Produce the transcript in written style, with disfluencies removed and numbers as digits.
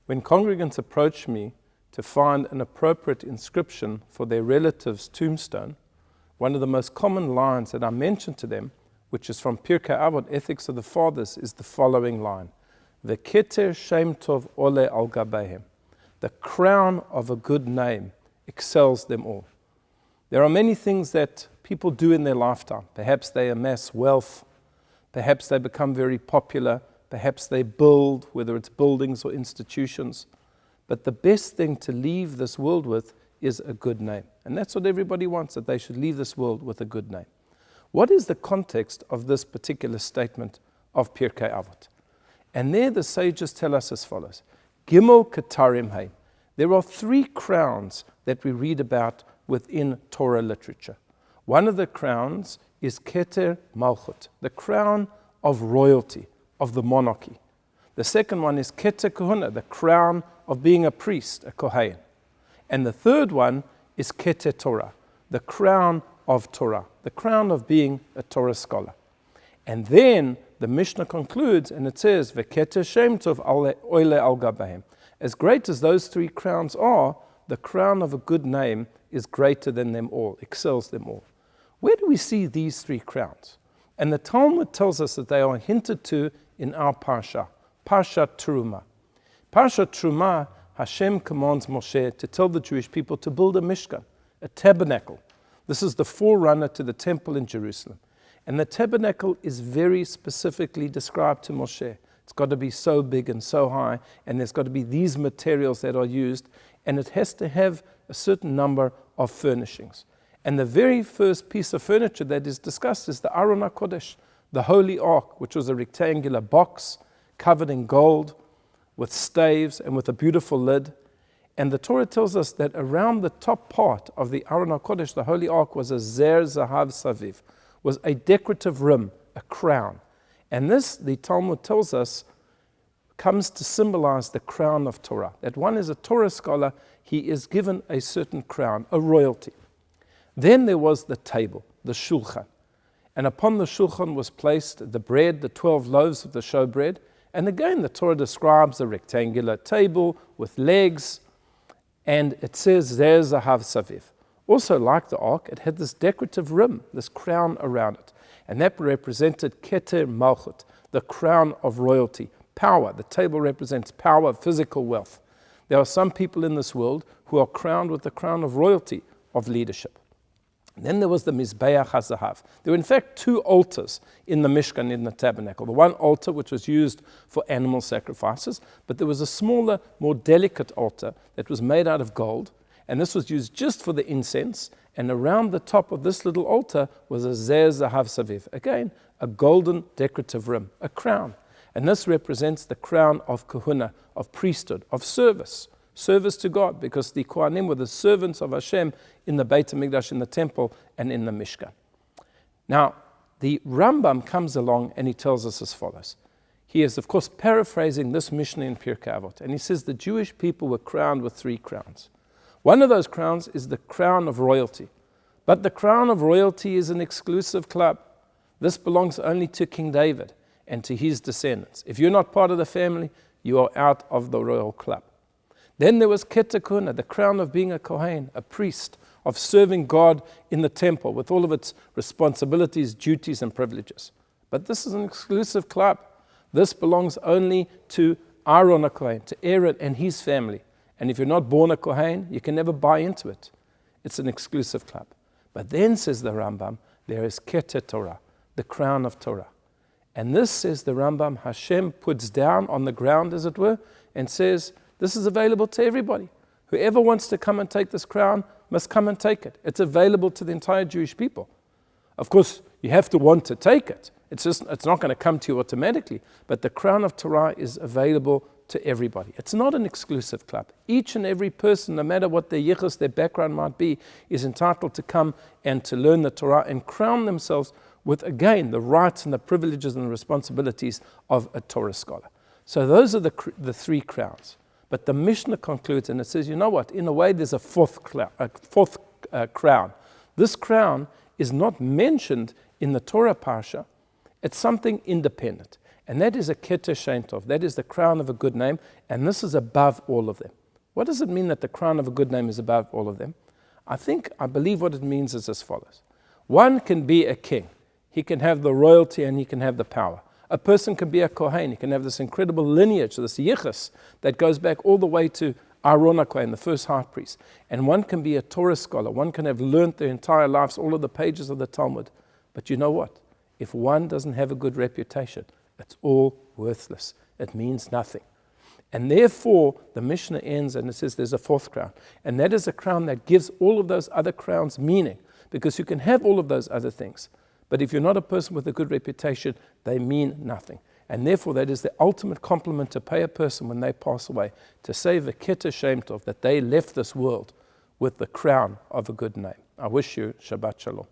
When congregants approach me to find an appropriate inscription for their relative's tombstone, one of the most common lines that I mention to them, which is from Pirkei Avot, Ethics of the Fathers, is the following line: V'keter shem tov ole al gabehem. The crown of a good name excels them all. There are many things that people do in their lifetime. Perhaps they amass wealth, perhaps they become very popular, perhaps they build, whether it's buildings or institutions. But the best thing to leave this world with is a good name. And that's what everybody wants, that they should leave this world with a good name. What is the context of this particular statement of Pirkei Avot? And there the sages tell us as follows: Gimel Ketarim Heim. There are 3 crowns that we read about within Torah literature. One of the crowns is Keter Malchut, the crown of royalty, of the monarchy. The second one is Keter Kohuna, the crown of being a priest, a Kohen. And the third one is Keter Torah, the crown of Torah, the crown of being a Torah scholar. And then the Mishnah concludes and it says, V'keter shem tov oile al gabehem. As great as those 3 crowns are, the crown of a good name is greater than them all, excels them all. Where do we see these 3 crowns? And the Talmud tells us that they are hinted to in our Parsha, Parsha Terumah. Parsha Terumah, Hashem commands Moshe to tell the Jewish people to build a Mishkan, a tabernacle. This is the forerunner to the temple in Jerusalem. And the tabernacle is very specifically described to Moshe. It's got to be so big and so high, and there's got to be these materials that are used, and it has to have a certain number of furnishings. And the very first piece of furniture that is discussed is the Aron HaKodesh, the Holy Ark, which was a rectangular box covered in gold with staves and with a beautiful lid. And the Torah tells us that around the top part of the Aron HaKodesh, the Holy Ark, was a Zer Zahav Saviv, was a decorative rim, a crown. And this, the Talmud tells us, comes to symbolize the crown of Torah. That one is a Torah scholar, he is given a certain crown, a royalty. Then there was the table, the shulchan. And upon the shulchan was placed the bread, the 12 loaves of the showbread. And again, the Torah describes a rectangular table with legs, and it says, Zer Zahav Saviv. Also, like the ark, it had this decorative rim, this crown around it. And that represented Keter Malchut, the crown of royalty, power. The table represents power, physical wealth. There are some people in this world who are crowned with the crown of royalty, of leadership. Then there was the Mizbeach HaZahav. There were in fact 2 altars in the Mishkan, in the tabernacle. The one altar which was used for animal sacrifices, but there was a smaller, more delicate altar that was made out of gold, and this was used just for the incense, and around the top of this little altar was a Zer Zahav Saviv. Again, a golden decorative rim, a crown. And this represents the crown of kahuna, of priesthood, of service to God, because the Kohanim were the servants of Hashem in the Beit HaMikdash, in the temple, and in the Mishkan. Now, the Rambam comes along and he tells us as follows. He is, of course, paraphrasing this Mishnah in Pirkei Avot, and he says the Jewish people were crowned with 3 crowns. One of those crowns is the crown of royalty. But the crown of royalty is an exclusive club. This belongs only to King David and to his descendants. If you're not part of the family, you are out of the royal club. Then there was Keter Kohuna, the crown of being a Kohen, a priest, of serving God in the temple with all of its responsibilities, duties, and privileges. But this is an exclusive club. This belongs only to Aaron HaKohen, to Aaron and his family. And if you're not born a Kohen, you can never buy into it. It's an exclusive club. But then, says the Rambam, there is Keter Torah, the crown of Torah. And this, says the Rambam, Hashem puts down on the ground, as it were, and says, this is available to everybody. Whoever wants to come and take this crown must come and take it. It's available to the entire Jewish people. Of course, you have to want to take it. It's not going to come to you automatically. But the crown of Torah is available to everybody. It's not an exclusive club. Each and every person, no matter what their yichus, their background might be, is entitled to come and to learn the Torah and crown themselves with, again, the rights and the privileges and the responsibilities of a Torah scholar. So those are the 3 crowns. But the Mishnah concludes and it says, you know what? In a way, there's a fourth crown. This crown is not mentioned in the Torah Parsha. It's something independent. And that is a keter shem tov. That is the crown of a good name, and this is above all of them. What does it mean that the crown of a good name is above all of them? I believe what it means is as follows. One can be a king. He can have the royalty and he can have the power. A person can be a kohen. He can have this incredible lineage, this yichus, that goes back all the way to Aaron HaKohen, the first high priest. And one can be a Torah scholar. One can have learned their entire lives, all of the pages of the Talmud. But you know what? If one doesn't have a good reputation, it's all worthless. It means nothing. And therefore, the Mishnah ends and it says there's a fourth crown. And that is a crown that gives all of those other crowns meaning. Because you can have all of those other things. But if you're not a person with a good reputation, they mean nothing. And therefore, that is the ultimate compliment to pay a person when they pass away, to say v'keter shem tov, that they left this world with the crown of a good name. I wish you Shabbat Shalom.